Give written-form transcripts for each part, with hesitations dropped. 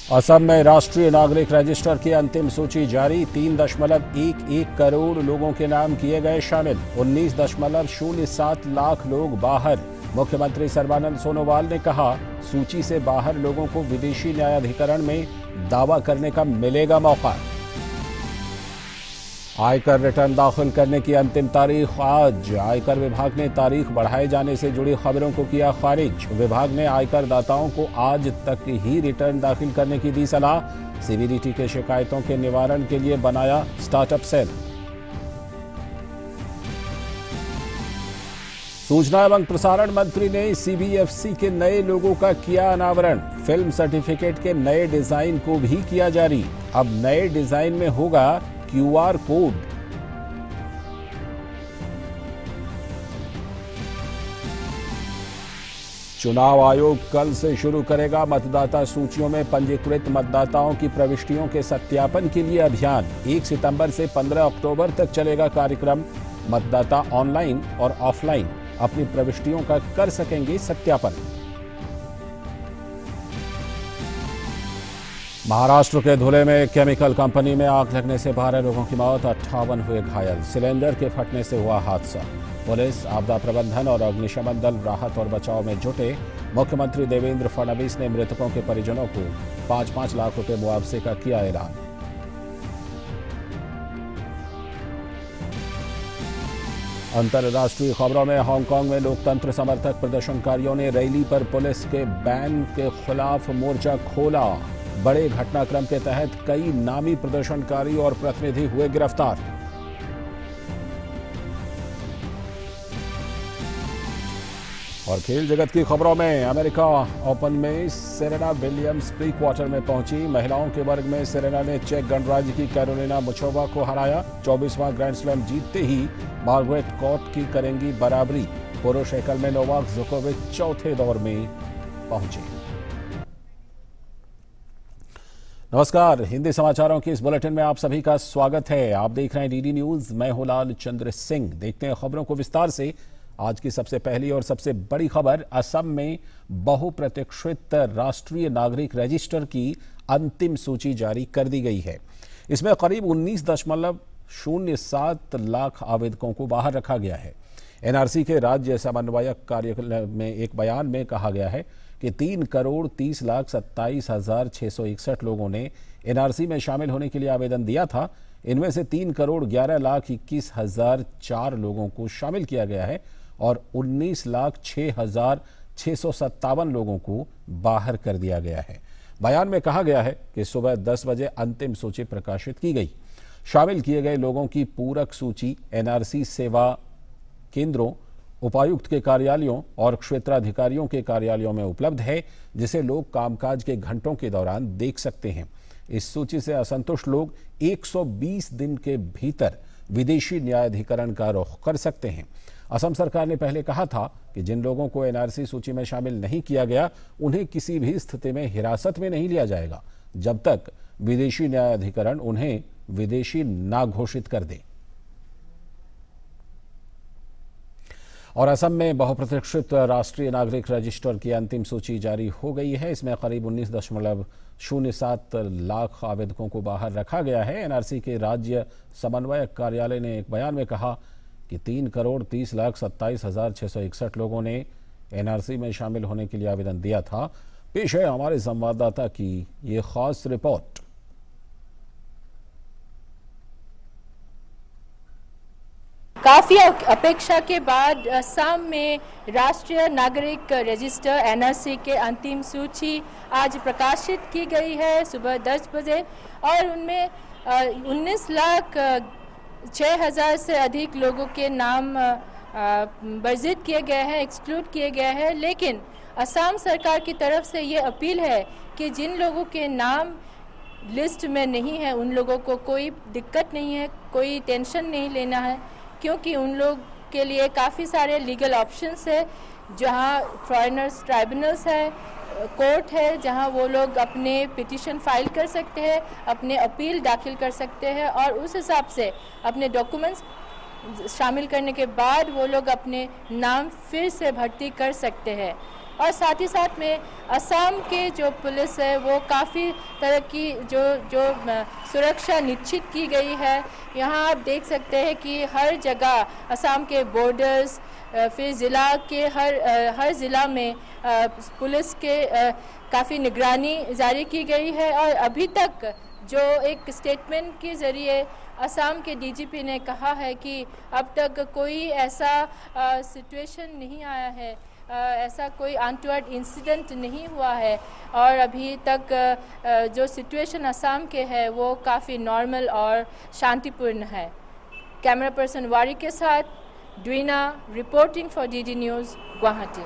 असम में राष्ट्रीय नागरिक रजिस्टर की अंतिम सूची जारी। 3.11 करोड़ लोगों के नाम किए गए शामिल। 19.07 लाख लोग बाहर। मुख्यमंत्री सर्बानंद सोनोवाल ने कहा, सूची से बाहर लोगों को विदेशी न्यायाधिकरण में दावा करने का मिलेगा मौका। आयकर रिटर्न दाखिल करने की अंतिम तारीख आज। आयकर विभाग ने तारीख बढ़ाए जाने से जुड़ी खबरों को किया खारिज। विभाग ने आयकर दाताओं को आज तक ही रिटर्न दाखिल करने की दी सलाह। सीबीडीटी के शिकायतों के निवारण के लिए बनाया स्टार्टअप सेल। सूचना एवं प्रसारण मंत्री ने सीबीएफसी के नए लोगो का किया अनावरण। फिल्म सर्टिफिकेट के नए डिजाइन को भी किया जारी। अब नए डिजाइन में होगा क्यूआर कोड। चुनाव आयोग कल से शुरू करेगा मतदाता सूचियों में पंजीकृत मतदाताओं की प्रविष्टियों के सत्यापन के लिए अभियान। 1 सितंबर से 15 अक्टूबर तक चलेगा कार्यक्रम। मतदाता ऑनलाइन और ऑफलाइन अपनी प्रविष्टियों का कर सकेंगे सत्यापन। महाराष्ट्र के धुले में केमिकल कंपनी में आग लगने से 12 लोगों की मौत, 58 हुए घायल। सिलेंडर के फटने से हुआ हादसा। पुलिस, आपदा प्रबंधन और अग्निशमन दल राहत और बचाव में जुटे। मुख्यमंत्री देवेंद्र फडणवीस ने मृतकों के परिजनों को 5-5 लाख रुपए मुआवजे का किया ऐलान। अंतर्राष्ट्रीय खबरों में हांगकांग में लोकतंत्र समर्थक प्रदर्शनकारियों ने रैली पर पुलिस के बैन के खिलाफ मोर्चा खोला। बड़े घटनाक्रम के तहत कई नामी प्रदर्शनकारी और प्रतिनिधि हुए गिरफ्तार। और खेल जगत की खबरों में अमेरिका ओपन में सेरेना विलियम्स प्री क्वार्टर में पहुंची। महिलाओं के वर्ग में सेरेना ने चेक गणराज्य की कैरोलिना मुचोवा को हराया। 24वां ग्रैंड स्लैम जीतते ही मार्गरेट कोर्ट की करेंगी बराबरी। पुरुष एकल में नोवाक जोकोविच चौथे दौर में पहुंचे। नमस्कार, हिंदी समाचारों की इस बुलेटिन में आप सभी का स्वागत है। आप देख रहे हैं डीडी न्यूज। मैं हूं लाल चंद्र सिंह। देखते हैं खबरों को विस्तार से। आज की सबसे पहली और सबसे बड़ी खबर, असम में बहुप्रतीक्षित राष्ट्रीय नागरिक रजिस्टर की अंतिम सूची जारी कर दी गई है। इसमें करीब 19.07 लाख आवेदकों को बाहर रखा गया है। एनआरसी के राज्य समन्वयक कार्यालय में एक बयान में कहा गया है कि 3,30,27,661 लोगों ने एनआरसी में शामिल होने के लिए आवेदन दिया था। इनमें से 3,11,21,004 लोगों को शामिल किया गया है और 19,06,657 लोगों को बाहर कर दिया गया है। बयान में कहा गया है कि सुबह 10 बजे अंतिम सूची प्रकाशित की गई। शामिल किए गए लोगों की पूरक सूची एनआरसी सेवा केंद्रों, उपायुक्त के कार्यालयों और क्षेत्राधिकारियों के कार्यालयों में उपलब्ध है, जिसे लोग कामकाज के घंटों के दौरान देख सकते हैं। इस सूची से असंतुष्ट लोग 120 दिन के भीतर विदेशी न्यायाधिकरण का रुख कर सकते हैं। असम सरकार ने पहले कहा था कि जिन लोगों को एनआरसी सूची में शामिल नहीं किया गया, उन्हें किसी भी स्थिति में हिरासत में नहीं लिया जाएगा जब तक विदेशी न्यायाधिकरण उन्हें विदेशी ना घोषित कर दे। और असम में बहुप्रतीक्षित राष्ट्रीय नागरिक रजिस्टर की अंतिम सूची जारी हो गई है। इसमें करीब 19.07 लाख आवेदकों को बाहर रखा गया है। एनआरसी के राज्य समन्वयक कार्यालय ने एक बयान में कहा कि 3,30,27,661 लोगों ने एनआरसी में शामिल होने के लिए आवेदन दिया था। पेश है हमारे संवाददाता की ये खास रिपोर्ट। काफी अपेक्षा के बाद असम में राष्ट्रीय नागरिक रजिस्टर एनआरसी के अंतिम सूची आज प्रकाशित की गई है सुबह 10 बजे और उनमें 19,06,000 से अधिक लोगों के नाम वर्जित किए गए हैं, एक्सक्लूड किए गए हैं। लेकिन असम सरकार की तरफ से ये अपील है कि जिन लोगों के नाम लिस्ट में नहीं है उन लोगों को कोई दिक्कत नहीं है, कोई टेंशन नहीं लेना है, क्योंकि उन लोग के लिए काफ़ी सारे लीगल ऑप्शंस है, जहां फॉरेनर्स ट्राइब्यूनल्स है, कोर्ट है, जहां वो लोग अपने पिटीशन फाइल कर सकते हैं, अपने अपील दाखिल कर सकते हैं और उस हिसाब से अपने डॉक्यूमेंट्स शामिल करने के बाद वो लोग अपने नाम फिर से भर्ती कर सकते हैं। और साथ ही साथ में असम के जो पुलिस है वो काफ़ी तरह की जो सुरक्षा निश्चित की गई है। यहाँ आप देख सकते हैं कि हर जगह असम के बॉर्डर्स, फिर ज़िला के हर ज़िला में पुलिस के काफ़ी निगरानी जारी की गई है। और अभी तक जो एक स्टेटमेंट के ज़रिए असम के डीजीपी ने कहा है कि अब तक कोई ऐसा सिचुएशन नहीं आया है, ऐसा कोई अनटोवर्ड इंसिडेंट नहीं हुआ है और अभी तक जो सिचुएशन असम के है वो काफ़ी नॉर्मल और शांतिपूर्ण है। कैमरा पर्सन वारी के साथ Dwina reporting for DD news, Guwahati.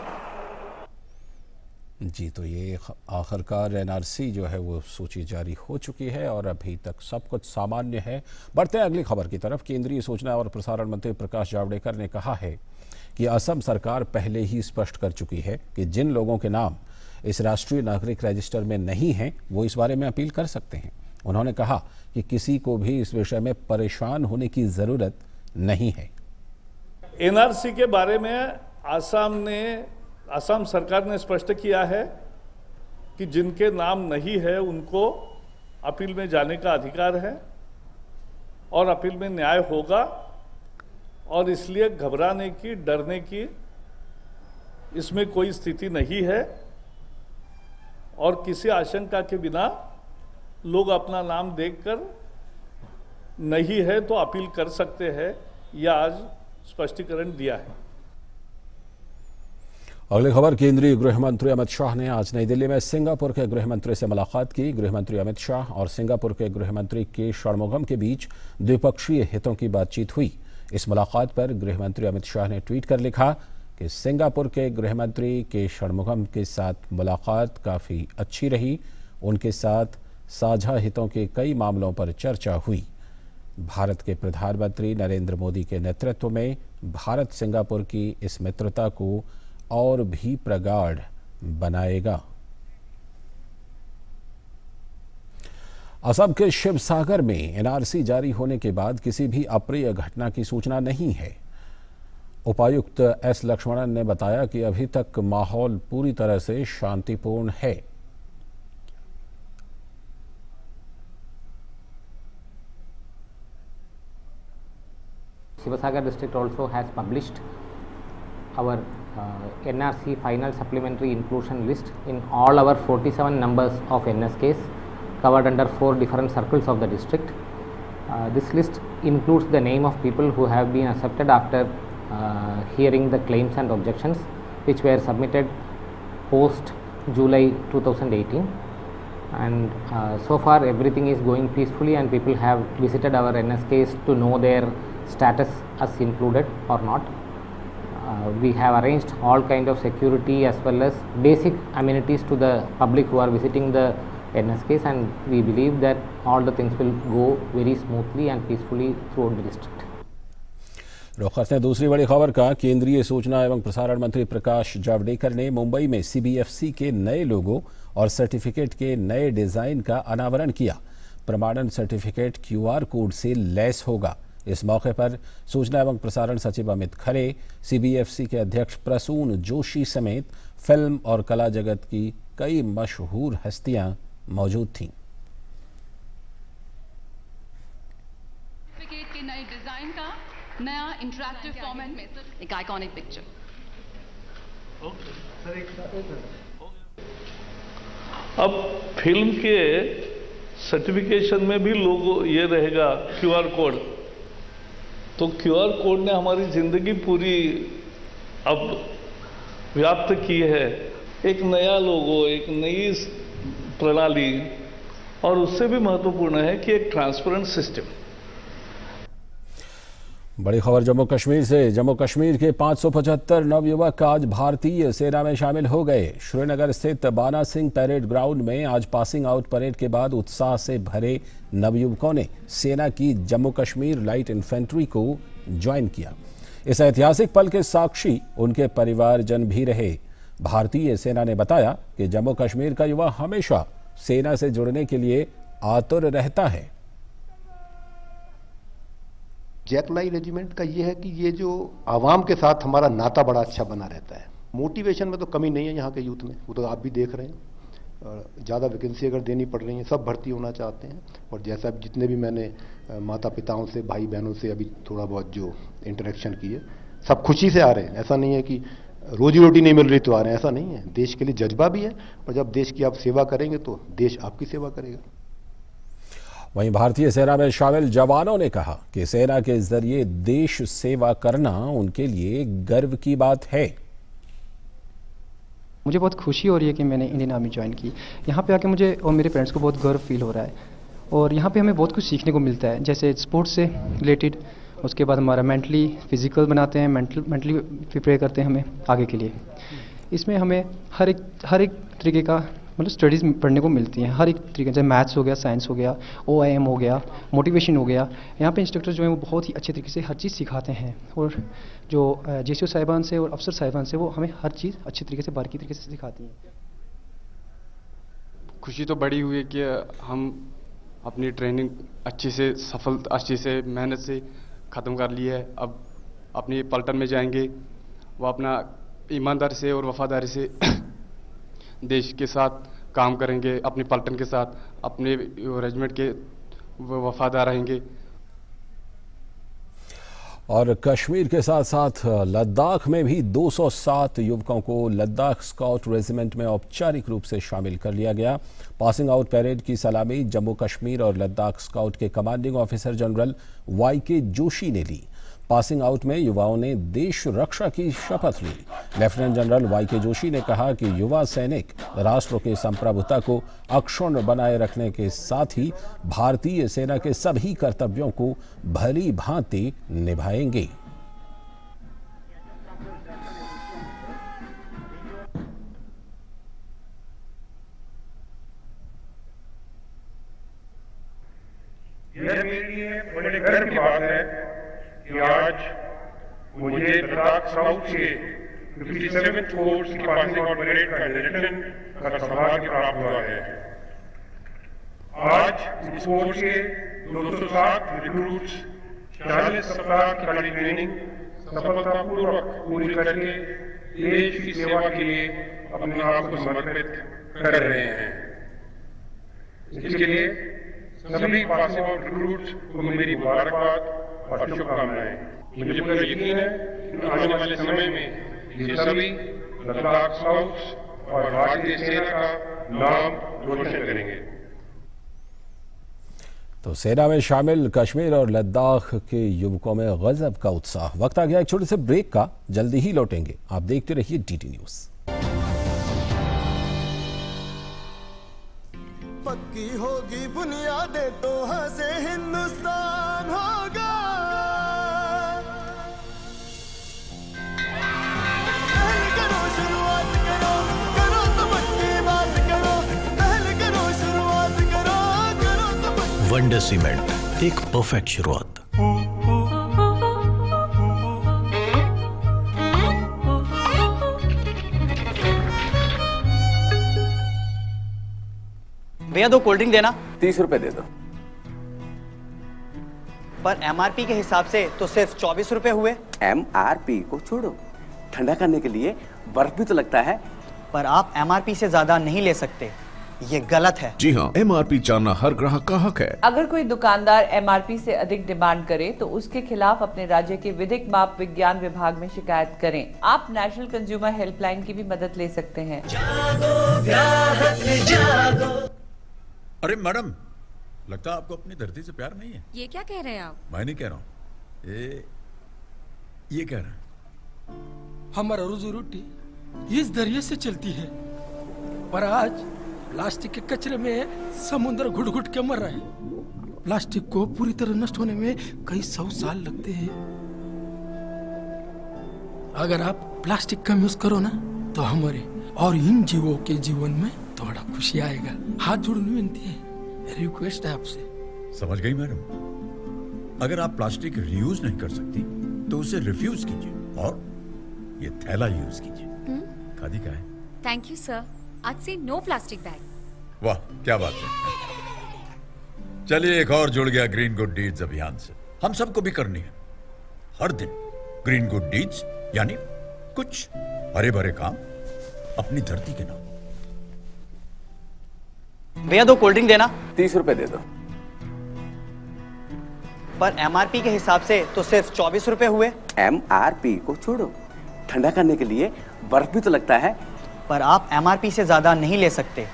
जी, तो ये आखिरकार एनआरसी जो है वो सूची जारी हो चुकी है और अभी तक सब कुछ सामान्य है। बढ़ते हैं अगली खबर की तरफ। केंद्रीय सूचना और प्रसारण मंत्री प्रकाश जावड़ेकर ने कहा है कि असम सरकार पहले ही स्पष्ट कर चुकी है कि जिन लोगों के नाम इस राष्ट्रीय नागरिक रजिस्टर में नहीं हैं वो इस बारे में अपील कर सकते हैं। उन्होंने कहा कि किसी को भी इस विषय में परेशान होने की जरूरत नहीं है। एनआरसी के बारे में असम सरकार ने स्पष्ट किया है कि जिनके नाम नहीं है उनको अपील में जाने का अधिकार है और अपील में न्याय होगा और इसलिए घबराने की, डरने की इसमें कोई स्थिति नहीं है और किसी आशंका के बिना लोग अपना नाम देखकर नहीं है तो अपील कर सकते हैं। यह आज स्पष्टीकरण दिया है। अगली खबर। केंद्रीय गृह मंत्री अमित शाह ने आज नई दिल्ली में सिंगापुर के गृह मंत्री से मुलाकात की। गृह मंत्री अमित शाह और सिंगापुर के गृह मंत्री के षणमुगम के बीच द्विपक्षीय हितों की बातचीत हुई। इस मुलाकात पर गृह मंत्री अमित शाह ने ट्वीट कर लिखा कि सिंगापुर के गृह मंत्री के षणमुगम के साथ मुलाकात काफ़ी अच्छी रही। उनके साथ साझा हितों के कई मामलों पर चर्चा हुई। भारत के प्रधानमंत्री नरेंद्र मोदी के नेतृत्व में भारत सिंगापुर की इस मित्रता को और भी प्रगाढ़ बनाएगा। असम के शिवसागर में एनआरसी जारी होने के बाद किसी भी अप्रिय घटना की सूचना नहीं है। उपायुक्त एस लक्ष्मणन ने बताया कि अभी तक माहौल पूरी तरह से शांतिपूर्ण है। Sivasagar district also has published our NRC final supplementary inclusion list in all our 47 numbers of NSKs covered under 4 different circles of the district. This list includes the name of people who have been accepted after hearing the claims and objections which were submitted post July 2018, and so far everything is going peacefully and people have visited our NSKs to know their status as included or not. We have arranged all kind of security as well as basic amenities to the public who are visiting the NSKs, and we believe that all the things will go very smoothly and peacefully throughout the district. रुख करते हैं दूसरी बड़ी खबर का। केंद्रीय सूचना एवं प्रसारण मंत्री प्रकाश जावड़ेकर ने मुंबई में सीबीएफसी के नए लोगो और सर्टिफिकेट के नए डिजाइन का अनावरण किया। प्रमाणन सर्टिफिकेट क्यूआर कोड से लैस होगा। इस मौके पर सूचना एवं प्रसारण सचिव अमित खरे, सीबीएफसी के अध्यक्ष प्रसून जोशी समेत फिल्म और कला जगत की कई मशहूर हस्तियां मौजूद थीं। सर्टिफिकेट के नए डिजाइन का नया इंटरैक्टिव फॉर्मेट में एक आइकॉनिक पिक्चर। अब फिल्म के सर्टिफिकेशन में भी लोगो ये रहेगा क्यूआर कोड, तो क्यूआर कोड ने हमारी जिंदगी पूरी अब व्याप्त की है। एक नया लोगो, एक नई प्रणाली, और उससे भी महत्वपूर्ण है कि एक ट्रांसपेरेंट सिस्टम। बड़ी खबर जम्मू कश्मीर से। जम्मू कश्मीर के 575 नवयुवक आज भारतीय सेना में शामिल हो गए। श्रीनगर स्थित बाना सिंह परेड ग्राउंड में आज पासिंग आउट परेड के बाद उत्साह से भरे नवयुवकों ने सेना की जम्मू कश्मीर लाइट इन्फेंट्री को ज्वाइन किया। इस ऐतिहासिक पल के साक्षी उनके परिवारजन भी रहे। भारतीय सेना ने बताया कि जम्मू कश्मीर का युवा हमेशा सेना से जुड़ने के लिए आतुर रहता है। जैकलाई रेजिमेंट का ये है कि ये जो आवाम के साथ हमारा नाता बड़ा अच्छा बना रहता है। मोटिवेशन में तो कमी नहीं है यहाँ के यूथ में, वो तो आप भी देख रहे हैं। ज़्यादा वैकेंसी अगर देनी पड़ रही है, सब भर्ती होना चाहते हैं। और जैसा जितने भी मैंने माता पिताओं से, भाई बहनों से अभी थोड़ा बहुत जो इंटरेक्शन की है, सब खुशी से आ रहे हैं। ऐसा नहीं है कि रोजी रोटी नहीं मिल रही तो आ रहे हैं, ऐसा नहीं है। देश के लिए जज्बा भी है, और जब देश की आप सेवा करेंगे तो देश आपकी सेवा करेगा। वहीं भारतीय सेना में शामिल जवानों ने कहा कि सेना के जरिए देश सेवा करना उनके लिए गर्व की बात है। मुझे बहुत खुशी हो रही है कि मैंने इंडियन आर्मी ज्वाइन की। यहाँ पे आके मुझे और मेरे पेरेंट्स को बहुत गर्व फील हो रहा है, और यहाँ पे हमें बहुत कुछ सीखने को मिलता है, जैसे स्पोर्ट्स से रिलेटेड। उसके बाद हमारा मेंटली फिजिकल बनाते हैं, मेंटली प्रिपेयर करते हैं हमें आगे के लिए। इसमें हमें हर एक तरीके का मतलब स्टडीज़ पढ़ने को मिलती हैं, हर एक तरीके से। मैथ्स हो गया, साइंस हो गया, OIM हो गया, मोटिवेशन हो गया। यहाँ पे इंस्ट्रक्टर जो हैं वो बहुत ही अच्छे तरीके से हर चीज़ सिखाते हैं, और जो JCO साहिबान से और अफसर साहिबान से वो हमें हर चीज़ अच्छे तरीके से, बारीकी तरीके से सिखाती हैं। खुशी तो बड़ी हुई है कि हम अपनी ट्रेनिंग अच्छे से मेहनत से ख़त्म कर ली है। अब अपनी पलटन में जाएंगे, वो अपना ईमानदारी से और वफादारी से देश के साथ काम करेंगे, अपनी पलटन के साथ, अपने रेजिमेंट के वफादार रहेंगे। और कश्मीर के साथ साथ लद्दाख में भी 207 युवकों को लद्दाख स्काउट रेजिमेंट में औपचारिक रूप से शामिल कर लिया गया। पासिंग आउट परेड की सलामी जम्मू कश्मीर और लद्दाख स्काउट के commanding officer general YK Joshi ने ली। पासिंग आउट में युवाओं ने देश रक्षा की शपथ ली। लेफ्टिनेंट जनरल YK जोशी ने कहा कि युवा सैनिक राष्ट्र के संप्रभुता को अक्षुण्ण बनाए रखने के साथ ही भारतीय सेना के सभी कर्तव्यों को भली भांति निभाएंगे। यह मेरे लिए बड़े गर्व की बात है कि आज मुझे लद्दाख स्काउट से 57 फोर्स की पासिंग आउट परेड का डायरेक्शन का सौभाग्य प्राप्त हुआ है। आज इस फोर्स के 207 रिक्रूट्स 40 सप्ताह की कड़ी ट्रेनिंग सफलतापूर्वक पूरी करके देश की सेवा के लिए अपने आप को समर्पित कर रहे हैं। इसके लिए सभी पासिंग आउट रिक्रूट्स को मेरी मुबारकबाद और शुभकामनाएं। मुझे पूरा यकीन है कि आने वाले समय में ये सभी लद्दाख स्काउट्स और भारतीय सेना का नाम रोशन करेंगे। तो सेना में शामिल कश्मीर और लद्दाख के युवकों में गजब का उत्साह। वक्त आ गया एक छोटे से ब्रेक का, जल्दी ही लौटेंगे। आप देखते रहिए DT न्यूज़। पक्की होगी बुनियादें तो हंसे हिंदुस्तान होगा। पहले करो शुरुआत करो, करो तो पक्की बात करो। पहले करो शुरुआत करो, करो तो पक्की। वंडर सीमेंट, एक परफेक्ट शुरुआत। भैया 2 कोल्ड ड्रिंक देना। 30 रुपए दे दो। पर MRP के हिसाब से तो सिर्फ 24 रुपए हुए। MRP को छोड़ो, ठंडा करने के लिए बर्फ भी तो लगता है। पर आप MRP से ज्यादा नहीं ले सकते, ये गलत है। जी हाँ, MRP जानना हर ग्राहक का हक है। अगर कोई दुकानदार MRP से अधिक डिमांड करे तो उसके खिलाफ अपने राज्य के विधिक माप विज्ञान विभाग में शिकायत करें। आप नेशनल कंज्यूमर हेल्पलाइन की भी मदद ले सकते हैं। जागो ग्राहक जागो। अरे मैडम, लगता है आपको अपनी धरती से प्यार नहीं है। ये क्या कह रहे हैं आप? मैं नहीं कह रहा हूँ, ये कह रहा है। हमारा रोजी रोटी इस दरिया से चलती है, पर आज प्लास्टिक के कचरे में समुद्र घुट घुट के मर रहा है। प्लास्टिक को पूरी तरह नष्ट होने में कई 100 साल लगते हैं। अगर आप प्लास्टिक कम यूज करो ना, तो हमारे और इन जीवों के जीवन में थोड़ा खुशी आएगा। हाथ जोड़ने विनती है, रिक्वेस्ट है आपसे। समझ गई मैडम। अगर आप प्लास्टिक रीयूज नहीं कर सकती तो उसे रिफ्यूज कीजिए और ये थैला यूज कीजिए। खादी का है। Thank you sir. आज से नो प्लास्टिक बैग। वाह, क्या बात है। चलिए, एक और जुड़ गया ग्रीन गुड डीड्स अभियान से। हम सबको भी करनी है हर दिन ग्रीन गुड डीड्स, यानी कुछ हरे भरे काम अपनी धरती के नाम। भैया 2 कोल्ड ड्रिंक देना। 30 रुपए दे दो। पर एमआरपी के हिसाब से तो सिर्फ 24 रुपए हुए। एमआरपी को छोड़ो, ठंडा करने के लिए बर्फ भी तो लगता है। पर आप एमआरपी से ज्यादा नहीं ले सकते,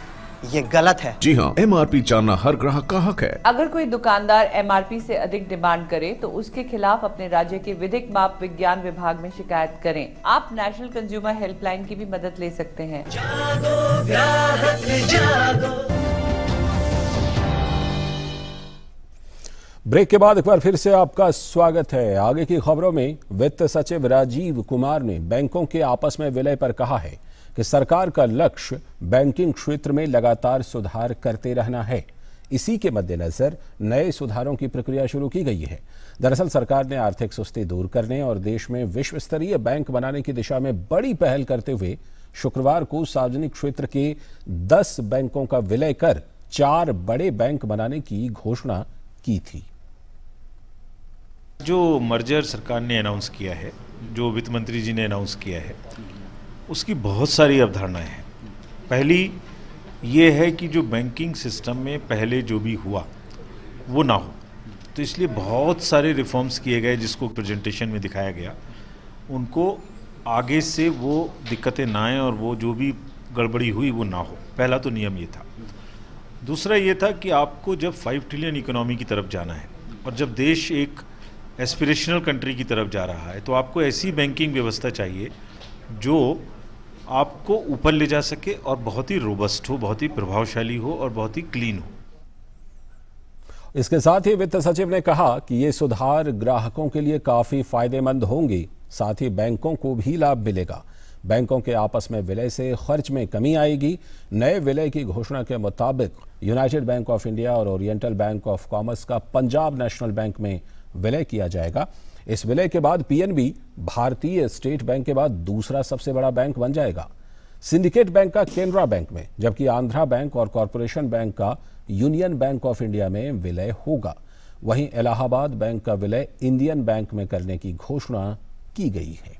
ये गलत है। जी हाँ, एमआरपी जानना हर ग्राहक का हक है। अगर कोई दुकानदार एमआरपी से अधिक डिमांड करे तो उसके खिलाफ अपने राज्य के विधिक माप विज्ञान विभाग में शिकायत करें। आप नेशनल कंज्यूमर हेल्पलाइन की भी मदद ले सकते हैं। जागो ग्राहक जागो। ब्रेक के बाद एक बार फिर से आपका स्वागत है। आगे की खबरों में वित्त सचिव राजीव कुमार ने बैंकों के आपस में विलय पर कहा है कि सरकार का लक्ष्य बैंकिंग क्षेत्र में लगातार सुधार करते रहना है। इसी के मद्देनजर नए सुधारों की प्रक्रिया शुरू की गई है। दरअसल सरकार ने आर्थिक सुस्ती दूर करने और देश में विश्व स्तरीय बैंक बनाने की दिशा में बड़ी पहल करते हुए शुक्रवार को सार्वजनिक क्षेत्र के 10 बैंकों का विलय कर 4 बड़े बैंक बनाने की घोषणा की थी। जो मर्जर सरकार ने अनाउंस किया है, जो वित्त मंत्री जी ने अनाउंस किया है, उसकी बहुत सारी अवधारणाएं हैं। पहली ये है कि जो बैंकिंग सिस्टम में पहले जो भी हुआ वो ना हो, तो इसलिए बहुत सारे रिफॉर्म्स किए गए जिसको प्रेजेंटेशन में दिखाया गया। उनको आगे से वो दिक्कतें ना आएँ और वो जो भी गड़बड़ी हुई वो ना हो। पहला तो नियम ये था। दूसरा ये था कि आपको जब 5 ट्रिलियन इकोनॉमी की तरफ जाना है और जब देश एक एस्पिरेशनल कंट्री की तरफ जा रहा है तो आपको ऐसी बैंकिंग व्यवस्था चाहिए जो आपको ऊपर ले जा सके और बहुत ही रोबस्ट हो, बहुत ही प्रभावशाली हो और बहुत ही क्लीन हो। इसके साथ ही वित्त सचिव ने कहा कि ये सुधार ग्राहकों के लिए काफी फायदेमंद होंगे, साथ ही बैंकों को भी लाभ मिलेगा। बैंकों के आपस में विलय से खर्च में कमी आएगी। नए विलय की घोषणा के मुताबिक यूनाइटेड बैंक ऑफ इंडिया और ओरिएंटल बैंक ऑफ कॉमर्स का पंजाब नेशनल बैंक में विलय किया जाएगा। इस विलय के बाद पीएनबी भारतीय स्टेट बैंक के बाद दूसरा सबसे बड़ा बैंक बन जाएगा। सिंडिकेट बैंक का केनरा बैंक में, जबकि आंध्रा बैंक और कॉरपोरेशन बैंक का यूनियन बैंक ऑफ इंडिया में विलय होगा। वहीं इलाहाबाद बैंक का विलय इंडियन बैंक में करने की घोषणा की गई है।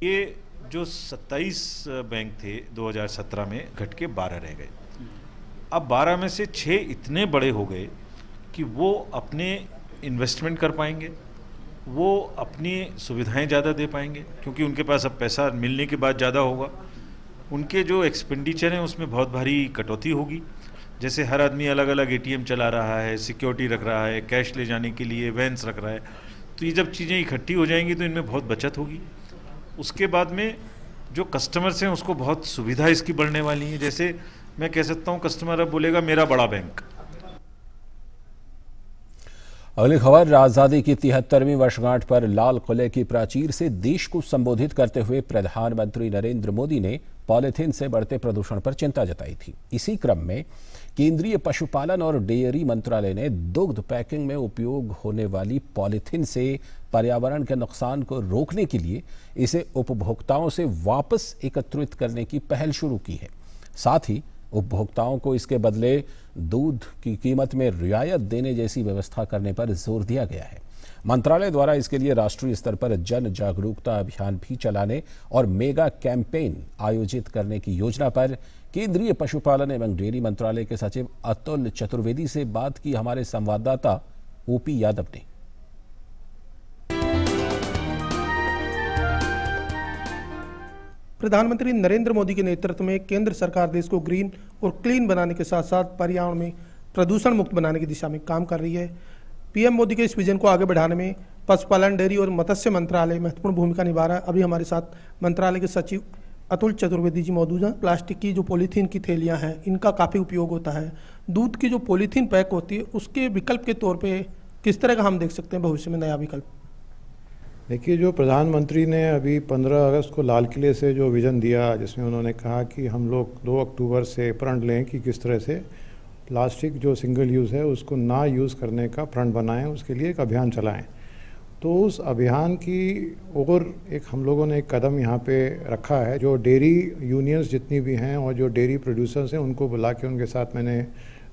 ये जो 27 बैंक थे 2017 में घट के 12 रह गए। अब 12 में से 6 इतने बड़े हो गए कि वो अपने इन्वेस्टमेंट कर पाएंगे, वो अपनी सुविधाएं ज़्यादा दे पाएंगे क्योंकि उनके पास अब पैसा मिलने के बाद ज़्यादा होगा। उनके जो एक्सपेंडिचर हैं उसमें बहुत भारी कटौती होगी। जैसे हर आदमी अलग अलग एटीएम चला रहा है, सिक्योरिटी रख रहा है, कैश ले जाने के लिए वैन्स रख रहा है, तो ये जब चीज़ें इकट्ठी हो जाएंगी तो इनमें बहुत बचत होगी। उसके बाद में जो कस्टमर्स हैं उसको बहुत सुविधा इसकी बढ़ने वाली है। जैसे मैं कह सकता हूँ कस्टमर अब बोलेगा मेरा बड़ा बैंक। अगली खबर, आजादी की 73वीं वर्षगांठ पर लाल किले की प्राचीर से देश को संबोधित करते हुए प्रधानमंत्री नरेंद्र मोदी ने पॉलीथीन से बढ़ते प्रदूषण पर चिंता जताई थी। इसी क्रम में केंद्रीय पशुपालन और डेयरी मंत्रालय ने दुग्ध पैकिंग में उपयोग होने वाली पॉलीथीन से पर्यावरण के नुकसान को रोकने के लिए इसे उपभोक्ताओं से वापस एकत्रित करने की पहल शुरू की है। साथ ही उपभोक्ताओं को इसके बदले दूध की कीमत में रियायत देने जैसी व्यवस्था करने पर जोर दिया गया है। मंत्रालय द्वारा इसके लिए राष्ट्रीय स्तर पर जन जागरूकता अभियान भी चलाने और मेगा कैंपेन आयोजित करने की योजना पर केंद्रीय पशुपालन एवं डेयरी मंत्रालय के सचिव अतुल चतुर्वेदी से बात की हमारे संवाददाता ओपी यादव ने। प्रधानमंत्री नरेंद्र मोदी के नेतृत्व में केंद्र सरकार देश को ग्रीन और क्लीन बनाने के साथ साथ पर्यावरण में प्रदूषण मुक्त बनाने की दिशा में काम कर रही है। पीएम मोदी के इस विजन को आगे बढ़ाने में पशुपालन, डेयरी और मत्स्य मंत्रालय महत्वपूर्ण भूमिका निभा रहा है। अभी हमारे साथ मंत्रालय के सचिव अतुल चतुर्वेदी जी मौजूद हैं। प्लास्टिक की जो पॉलीथीन की थैलियाँ हैं इनका काफ़ी उपयोग होता है। दूध की जो पॉलीथीन पैक होती है उसके विकल्प के तौर पर किस तरह का हम देख सकते हैं भविष्य में नया विकल्प? देखिए, जो प्रधानमंत्री ने अभी 15 अगस्त को लाल किले से जो विज़न दिया, जिसमें उन्होंने कहा कि हम लोग 2 अक्टूबर से प्रण लें कि किस तरह से प्लास्टिक जो सिंगल यूज़ है उसको ना यूज़ करने का प्रण बनाएं, उसके लिए एक अभियान चलाएं। तो उस अभियान की और एक हम लोगों ने एक कदम यहाँ पे रखा है। जो डेयरी यूनियंस जितनी भी हैं और जो डेयरी प्रोड्यूसर्स हैं उनको बुला के उनके साथ मैंने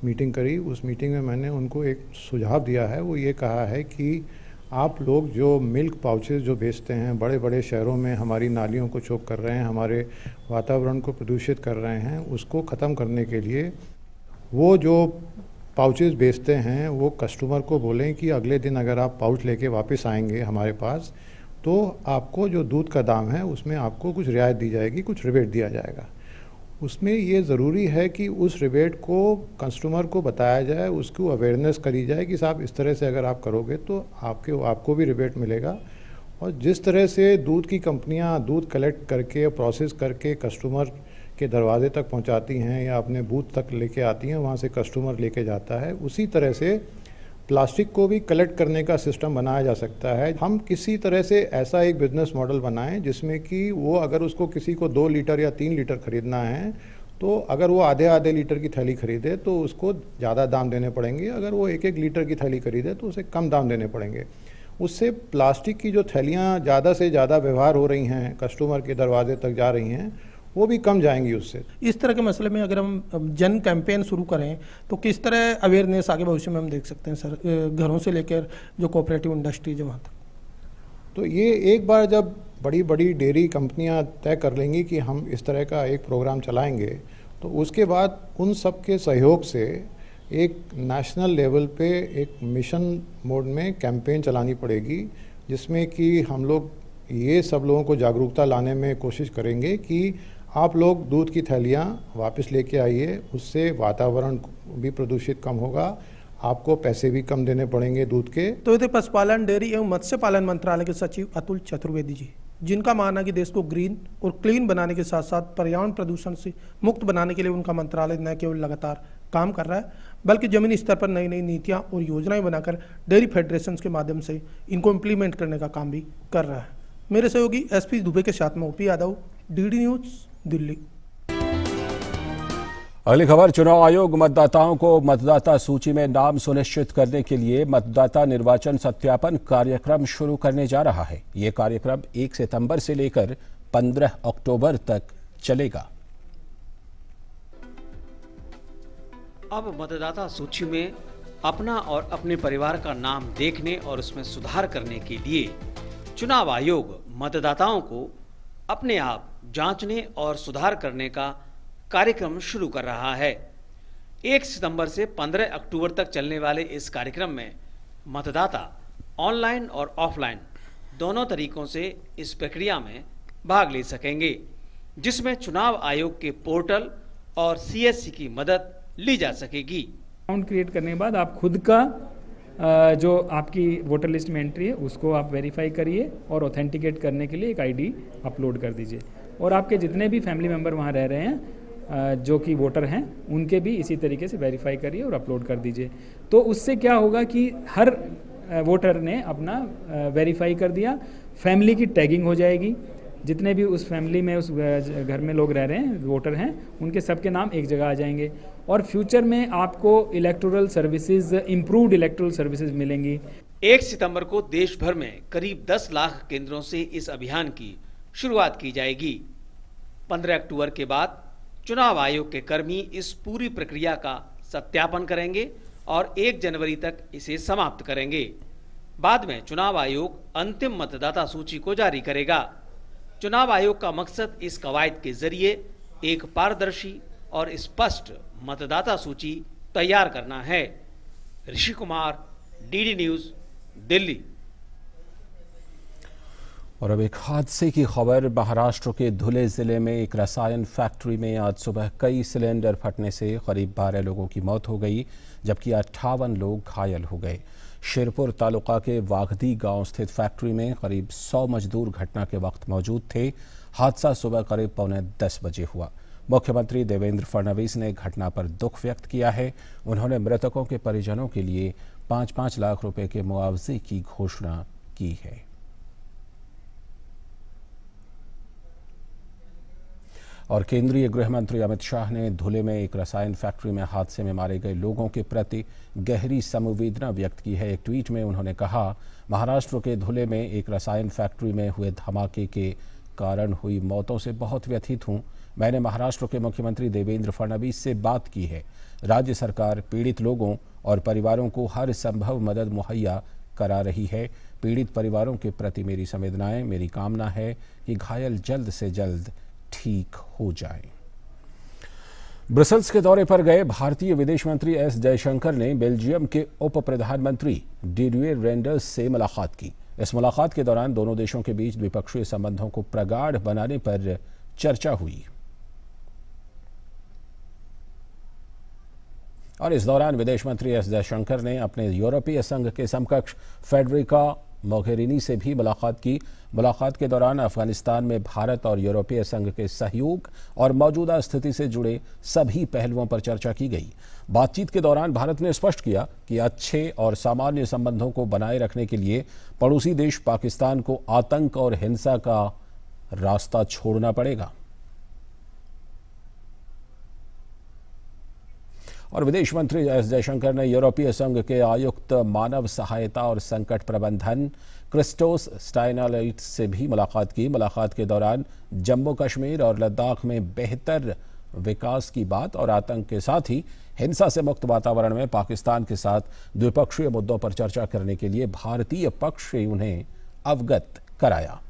मीटिंग करी। उस मीटिंग में मैंने उनको एक सुझाव दिया है। वो ये कहा है कि आप लोग जो मिल्क पाउचेस जो बेचते हैं बड़े बड़े शहरों में, हमारी नालियों को चोक कर रहे हैं, हमारे वातावरण को प्रदूषित कर रहे हैं, उसको ख़त्म करने के लिए वो जो पाउचेस बेचते हैं वो कस्टमर को बोलें कि अगले दिन अगर आप पाउच लेके वापस आएंगे हमारे पास तो आपको जो दूध का दाम है उसमें आपको कुछ रियायत दी जाएगी, कुछ रिबेट दिया जाएगा। उसमें ये ज़रूरी है कि उस रिबेट को कस्टमर को बताया जाए, उसको अवेयरनेस करी जाए कि साहब इस तरह से अगर आप करोगे तो आपको भी रिबेट मिलेगा। और जिस तरह से दूध की कंपनियां दूध कलेक्ट करके प्रोसेस करके कस्टमर के दरवाजे तक पहुंचाती हैं या अपने बूथ तक लेके आती हैं, वहां से कस्टमर लेके जाता है, उसी तरह से प्लास्टिक को भी कलेक्ट करने का सिस्टम बनाया जा सकता है। हम किसी तरह से ऐसा एक बिजनेस मॉडल बनाएं जिसमें कि वो अगर उसको किसी को 2 लीटर या 3 लीटर खरीदना है तो अगर वो आधे लीटर की थैली खरीदे तो उसको ज़्यादा दाम देने पड़ेंगे, अगर वो 1-1 लीटर की थैली खरीदे तो उसे कम दाम देने पड़ेंगे। उससे प्लास्टिक की जो थैलियाँ ज़्यादा से ज़्यादा व्यवहार हो रही हैं, कस्टमर के दरवाजे तक जा रही हैं, वो भी कम जाएंगी उससे। इस तरह के मसले में अगर हम जन कैंपेन शुरू करें तो किस तरह अवेयरनेस आगे भविष्य में हम देख सकते हैं सर, घरों से लेकर जो कोऑपरेटिव इंडस्ट्री जो वहाँ तक? तो ये एक बार जब बड़ी बड़ी डेयरी कंपनियां तय कर लेंगी कि हम इस तरह का एक प्रोग्राम चलाएंगे तो उसके बाद उन सब के सहयोग से एक नेशनल लेवल पे एक मिशन मोड में कैंपेन चलानी पड़ेगी, जिसमें कि हम लोग ये सब लोगों को जागरूकता लाने में कोशिश करेंगे कि आप लोग दूध की थैलियाँ वापस लेके आइए, उससे वातावरण भी प्रदूषित कम होगा, आपको पैसे भी कम देने पड़ेंगे दूध के। तो ये पशुपालन, डेयरी एवं मत्स्य पालन मंत्रालय के सचिव अतुल चतुर्वेदी जी, जिनका मानना कि देश को ग्रीन और क्लीन बनाने के साथ साथ पर्यावरण प्रदूषण से मुक्त बनाने के लिए उनका मंत्रालय न केवल लगातार काम कर रहा है बल्कि जमीनी स्तर पर नई नई नीतियां और योजनाएं बनाकर डेयरी फेडरेशन के माध्यम से इनको इम्प्लीमेंट करने का काम भी कर रहा है। मेरे सहयोगी एसपी दुबे के साथ में OP Yadav, DD news, Delhi. अगली खबर, चुनाव आयोग मतदाताओं को मतदाता सूची में नाम सुनिश्चित करने के लिए मतदाता निर्वाचन सत्यापन कार्यक्रम शुरू करने जा रहा है। ये कार्यक्रम 1 सितंबर से लेकर 15 अक्टूबर तक चलेगा। अब मतदाता सूची में अपना और अपने परिवार का नाम देखने और उसमें सुधार करने के लिए चुनाव आयोग मतदाताओं को अपने आप जांचने और सुधार करने का कार्यक्रम शुरू कर रहा है। 1 सितंबर से 15 अक्टूबर तक चलने वाले इस कार्यक्रम में मतदाता ऑनलाइन और ऑफलाइन दोनों तरीकों से इस प्रक्रिया में भाग ले सकेंगे, जिसमें चुनाव आयोग के पोर्टल और सीएससी की मदद ली जा सकेगी। अकाउंट क्रिएट करने के बाद आप खुद का जो आपकी वोटर लिस्ट में एंट्री है उसको आप वेरीफाई करिए और ऑथेंटिकेट करने के लिए एक आईडी अपलोड कर दीजिए। और आपके जितने भी फैमिली मेंबर वहाँ रह रहे हैं जो कि वोटर हैं उनके भी इसी तरीके से वेरीफाई करिए और अपलोड कर दीजिए। तो उससे क्या होगा कि हर वोटर ने अपना वेरीफाई कर दिया, फैमिली की टैगिंग हो जाएगी, जितने भी उस फैमिली में उस घर में लोग रह रहे हैं वोटर हैं उनके सबके नाम एक जगह आ जाएंगे। और फ्यूचर में आपको electoral services, improved electoral services मिलेंगी। 1 सितंबर को देश भर में करीब 10 लाख केंद्रों से इस अभियान की शुरुआत की जाएगी। 15 अक्टूबर के बाद चुनाव आयोग के कर्मी इस पूरी प्रक्रिया का सत्यापन करेंगे और 1 जनवरी तक इसे समाप्त करेंगे। बाद में चुनाव आयोग अंतिम मतदाता सूची को जारी करेगा। चुनाव आयोग का मकसद इस कवायद के जरिए एक पारदर्शी और स्पष्ट मतदाता सूची तैयार करना है। Rishi Kumar, DD news, Delhi. और अब एक हादसे की खबर, महाराष्ट्र के धुले जिले में एक रसायन फैक्ट्री में आज सुबह कई सिलेंडर फटने से करीब 12 लोगों की मौत हो गई, जबकि 58 लोग घायल हो गए। शिरपुर तालुका के वाघदी गांव स्थित फैक्ट्री में करीब 100 मजदूर घटना के वक्त मौजूद थे। हादसा सुबह करीब 9:45 बजे हुआ। मुख्यमंत्री देवेंद्र फडणवीस ने घटना पर दुख व्यक्त किया है। उन्होंने मृतकों के परिजनों के लिए 5-5 लाख रुपए के मुआवजे की घोषणा की है। और केंद्रीय गृह मंत्री अमित शाह ने धुले में एक रसायन फैक्ट्री में हादसे में मारे गए लोगों के प्रति गहरी संवेदना व्यक्त की है। एक ट्वीट में उन्होंने कहा, महाराष्ट्र के धुले में एक रसायन फैक्ट्री में हुए धमाके के कारण हुई मौतों से बहुत व्यथित हूं। मैंने महाराष्ट्र के मुख्यमंत्री देवेंद्र फडणवीस से बात की है। राज्य सरकार पीड़ित लोगों और परिवारों को हर संभव मदद मुहैया करा रही है। पीड़ित परिवारों के प्रति मेरी संवेदनाएं, मेरी कामना है कि घायल जल्द से जल्द ठीक हो जाएं। ब्रसेल्स के दौरे पर गए भारतीय विदेश मंत्री एस जयशंकर ने बेल्जियम के उप प्रधानमंत्री डिडियर रेंडर्स से मुलाकात की। इस मुलाकात के दौरान दोनों देशों के बीच द्विपक्षीय संबंधों को प्रगाढ़ बनाने पर चर्चा हुई और इस दौरान विदेश मंत्री एस जयशंकर ने अपने यूरोपीय संघ के समकक्ष फेडरिका मोघेरिनी से भी मुलाकात की। मुलाकात के दौरान अफगानिस्तान में भारत और यूरोपीय संघ के सहयोग और मौजूदा स्थिति से जुड़े सभी पहलुओं पर चर्चा की गई। बातचीत के दौरान भारत ने स्पष्ट किया कि अच्छे और सामान्य संबंधों को बनाए रखने के लिए पड़ोसी देश पाकिस्तान को आतंक और हिंसा का रास्ता छोड़ना पड़ेगा। और विदेश मंत्री एस जयशंकर ने यूरोपीय संघ के आयुक्त मानव सहायता और संकट प्रबंधन क्रिस्टोस स्टाइनालाइट्स से भी मुलाकात की। मुलाकात के दौरान जम्मू कश्मीर और लद्दाख में बेहतर विकास की बात और आतंक के साथ ही हिंसा से मुक्त वातावरण में पाकिस्तान के साथ द्विपक्षीय मुद्दों पर चर्चा करने के लिए भारतीय पक्ष से उन्हें अवगत कराया।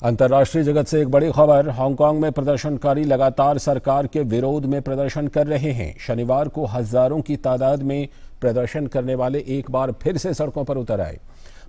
अंतर्राष्ट्रीय जगत से एक बड़ी खबर। हांगकांग में प्रदर्शनकारी लगातार सरकार के विरोध में प्रदर्शन कर रहे हैं। शनिवार को हजारों की तादाद में प्रदर्शन करने वाले एक बार फिर से सड़कों पर उतर आए।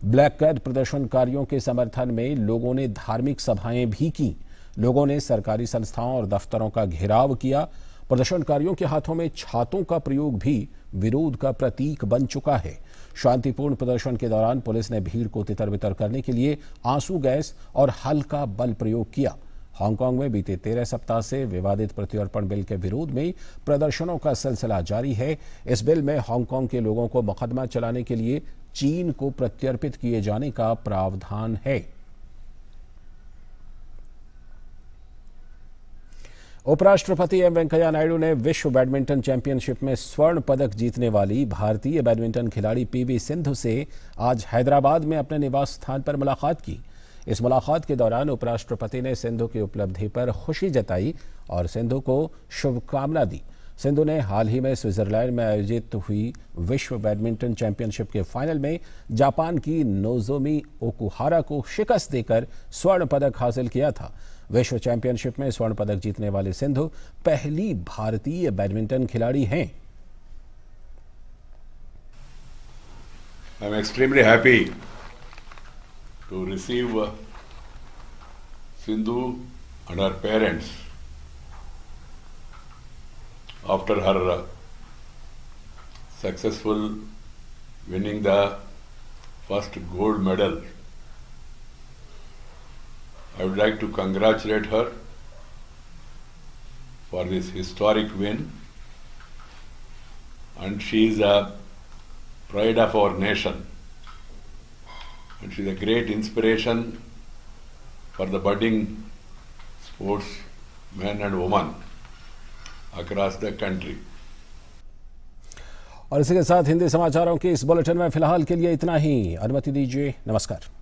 ब्लैक कैट प्रदर्शनकारियों के समर्थन में लोगों ने धार्मिक सभाएं भी की। लोगों ने सरकारी संस्थाओं और दफ्तरों का घेराव किया। प्रदर्शनकारियों के हाथों में छातों का प्रयोग भी विरोध का प्रतीक बन चुका है। शांतिपूर्ण प्रदर्शन के दौरान पुलिस ने भीड़ को तितर-बितर करने के लिए आंसू गैस और हल्का बल प्रयोग किया। हांगकांग में बीते 13 सप्ताह से विवादित प्रत्यर्पण बिल के विरोध में प्रदर्शनों का सिलसिला जारी है। इस बिल में हांगकांग के लोगों को मुकदमा चलाने के लिए चीन को प्रत्यर्पित किए जाने का प्रावधान है। उपराष्ट्रपति एम वेंकैया नायडू ने विश्व बैडमिंटन चैंपियनशिप में स्वर्ण पदक जीतने वाली भारतीय बैडमिंटन खिलाड़ी पीवी सिंधु से आज हैदराबाद में अपने निवास स्थान पर मुलाकात की। इस मुलाकात के दौरान उपराष्ट्रपति ने सिंधु की उपलब्धि पर खुशी जताई और सिंधु को शुभकामना दी। सिंधु ने हाल ही में स्विट्जरलैंड में आयोजित हुई विश्व बैडमिंटन चैंपियनशिप के फाइनल में जापान की नोजोमी ओकुहारा को शिकस्त देकर स्वर्ण पदक हासिल किया था। विश्व चैंपियनशिप में स्वर्ण पदक जीतने वाले सिंधु पहली भारतीय बैडमिंटन खिलाड़ी हैं। I am extremely happy to receive Sindhu and her parents after her successful winning the first gold medal. I would like to congratulate her for this historic win, and she is a pride of our nation, and she is a great inspiration for the budding sportsmen and women across the country. और इसी के साथ हिंदी समाचारों के इस bulletin में फिलहाल के लिए इतना ही। अनुमति दीजिए। नमस्कार।